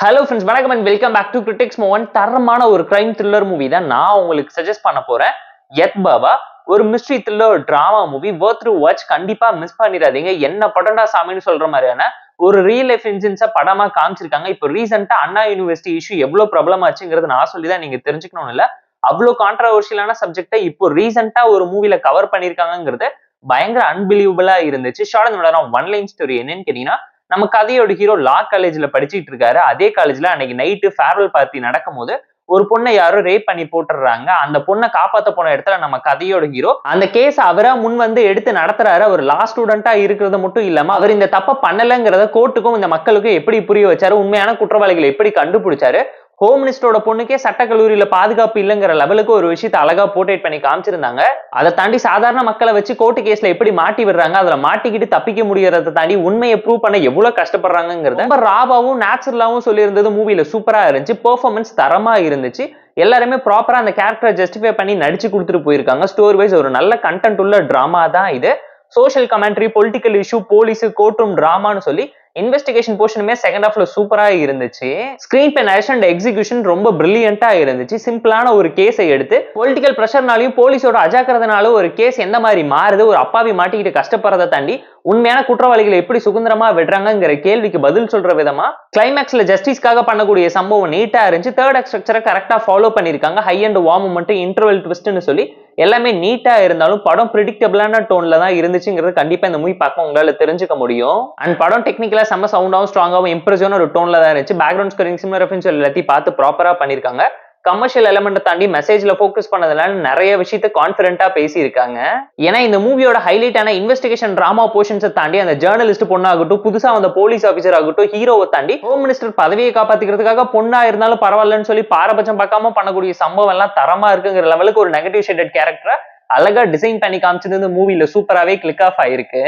Hello friends, வணக்கம் and welcome back to critics மோவன். தரமான ஒரு கிரைம் த்ரில்லர் மூவி தான் நான் உங்களுக்கு சஜஸ்ட் பண்ண போறேன். யத் பாபா ஒரு mystery thriller drama movie, Worth to watch. கண்டிப்பா மிஸ் பண்ணிடாதீங்க. என்ன படம்டா சாமின்னு சொல்ற மாதிரியான ஒரு ரியல் லைஃப் இன்சிடென்ட்ஸை படமா காமிச்சிருக்காங்க. இப்போ ரீசெண்டா அண்ணா யூனிவர்சிட்டி இஷ்யூ எவ்வளவு பிரபலம் ஆச்சுங்கிறது நான் சொல்லிதான் நீங்க தெரிஞ்சுக்கணும் இல்ல. அவ்வளவு கான்ட்ரவர்ஷியலான சப்ஜெக்டை இப்போ ரீசெண்டா ஒரு மூவில கவர் பண்ணிருக்காங்கிறது பயங்கர அன்பிலீவபிளா இருந்துச்சு. Short and one line story என்னன்னு கேட்டீங்கன்னா, நம்ம கதையோட ஹீரோ லா காலேஜ்ல படிச்சுட்டு இருக்காரு. அதே காலேஜ்ல அன்னைக்கு நைட்டு ஃபேர்வெல் பார்ட்டி நடக்கும் போது ஒரு பொண்ணை யாரோ ரேப் பண்ணி போட்டுறாங்க. அந்த பொண்ணை காப்பாத்த போன இடத்துல நம்ம கதையோட ஹீரோ அந்த கேஸ் அவரா முன் வந்து எடுத்து நடத்துறாரு. அவர் லா ஸ்டூடெண்டா இருக்கிறது மட்டும் இல்லாம அவர் இந்த தப்ப பண்ணலங்கிறத கோர்ட்டுக்கும் இந்த மக்களுக்கும் எப்படி புரிய வச்சாரு, உண்மையான குற்றவாளிகளை எப்படி கண்டுபிடிச்சாரு, ஹோம் மினிஸ்டரோட பொண்ணுக்கே சட்டக்கல்லூரியில பாதுகாப்பு இல்லைங்கிற லெவலுக்கு ஒரு விஷயத்தை அழகா போர்ட்ரேட் பண்ணி காமிச்சிருந்தாங்க. அதை தாண்டி சாதாரண மக்களை வச்சு கோர்ட்டு கேஸ்ல எப்படி மாட்டி விடுறாங்க, அதுல மாட்டிக்கிட்டு தப்பிக்க முடியறதை தாண்டி உண்மையை ப்ரூவ் பண்ண எவ்வளவு கஷ்டப்படுறாங்கிறத ரொம்ப ராவாவும் நேச்சுரலாவும் சொல்லியிருந்தது மூவில சூப்பரா இருந்துச்சு. பெர்ஃபார்மன்ஸ் தரமா இருந்துச்சு. எல்லாருமே ப்ராப்பரா அந்த கேரக்டரை ஜஸ்டிஃபை பண்ணி நடிச்சு கொடுத்துட்டு போயிருக்காங்க. ஸ்டோரி வைஸ் ஒரு நல்ல கண்டென்ட் உள்ள டிராமா தான் இது. Social commentary, political issue, police, court room டிராமான்னு சொல்லி இன்வெஸ்டிகேஷன் போர்ஷனுமே செகண்ட் ஹாஃப்ல சூப்பரா இருந்துச்சு. Screen play, narration and execution ரொம்ப பிரில்லியண்டா இருந்துச்சு. சிம்பிளான ஒரு கேஸை எடுத்து பொலிட்டிக்கல் பிரஷர்னாலையும் போலீஸோட அஜாக்கிரதனாலும் ஒரு கேஸ் எந்த மாதிரி மாறுது, ஒரு அப்பாவி மாட்டிக்கிட்டு கஷ்டப்படுறதை தாண்டி உண்மையான குற்றவாளிகளை எப்படி சுதந்திரமா விடுறாங்கிற கேள்விக்கு பதில் சொல்ற விதமா கிளைமேக்ஸ்ல ஜஸ்டிஸ்க்காக பண்ணக்கூடிய சம்பவம் நீட்டா இருந்துச்சு. தேர்ட் ஆக்ட் ஸ்ட்ரக்சரை கரெக்டா ஃபாலோ பண்ணிருக்காங்க. High and warm moment, interval ட்விஸ்ட்னு சொல்லி எல்லாமே நீட்டா இருந்தாலும் படம் பிரிடிக்டபிளான டோன்ல தான் இருந்துச்சுங்கிறது கண்டிப்பா இந்த மூவி பார்க்க உங்களால தெரிஞ்சுக்க முடியும். அண்ட் படம் டெக்னிக்கலா செம்ம சவுண்டாவும் ஸ்ட்ராங்காவும் இம்ப்ரெசிவான ஒரு டோன்ல தான் இருந்துச்சு. பேக்ரவுண்ட் ஸ்கோரிங், சினிமா ரெஃபரன்ஸ் எல்லாத்தையும் பார்த்து ப்ராப்பரா பண்ணிருக்காங்க. கமர்ஷியல் எலமெண்ட் தாண்டி மெசேஜ்ல போக்கஸ் பண்ணதுனால நிறைய விஷயத்தை கான்பிடென்ட்டா பேசியிருக்காங்க. ஏன்னா இந்த மூவியோட ஹைலைட்டான இன்வெஸ்டிகேஷன் டிராமா போர்ஷன்ஸை தாண்டி அந்த ஜேர்னலிஸ்ட் பொண்ணாகட்டும், புதுசா வந்த போலீஸ் ஆஃபீஸர் ஆகட்டும், ஹீரோவை தாண்டி ஹோம் மினிஸ்டர் பதவியை காப்பாத்திக்கிறதுக்காக பொண்ணா இருந்தாலும் பரவாயில்லன்னு சொல்லி பாரபட்சம் பார்க்காம பண்ணக்கூடிய சம்பவம் எல்லாம் தரமா இருக்குங்கிற லெவலுக்கு ஒரு நெகட்டிவ் ஷேடட் கேரக்டரை அழகா டிசைன் பண்ணி காமிச்சது இந்த மூவில சூப்பராவே கிளிக் ஆஃப் ஆயிருக்கு.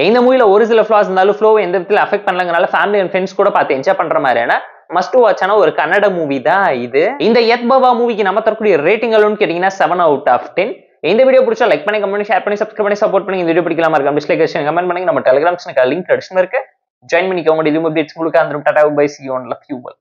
இந்த மூவில ஒரு சில ஃபிளாஸ் இருந்தாலும் ஃப்ளோ எந்த விதத்துல அஃபெக்ட் பண்ணலங்கனால ஃபேமிலி அண்ட் ஃப்ரெண்ட்ஸ் கூட பார்த்து என்ஜாய் பண்ற மாதிரியான மஸ்ட் வாட்சான ஒரு கன்னட மூவி தான் இது. இந்த யத் பாபா மூவிக்கு நம்ம தரக்கூடிய ரேட்டிங் அளவுன்னு கேட்டீங்கன்னா 7 out of 10. இந்த வீடியோ பிடிச்சா லைக் பண்ணி, கமெண்ட், ஷேர் பண்ணி, சப்ஸ்கிரைப் பண்ணி சப்போர்ட் பண்ணி. இந்த வீடியோ பிடிக்கலாமா இருக்கா டிஸ்லைக் கமெண்ட் பண்ணி. நம்ம டெலிகிராம் லிங்க் அடிஷன் இருக்கு, ஜாயின் பண்ணிக்கோங்க. இது அப்டேட்ஸ் உங்களுக்கு அந்த tata bye, see you on love you all.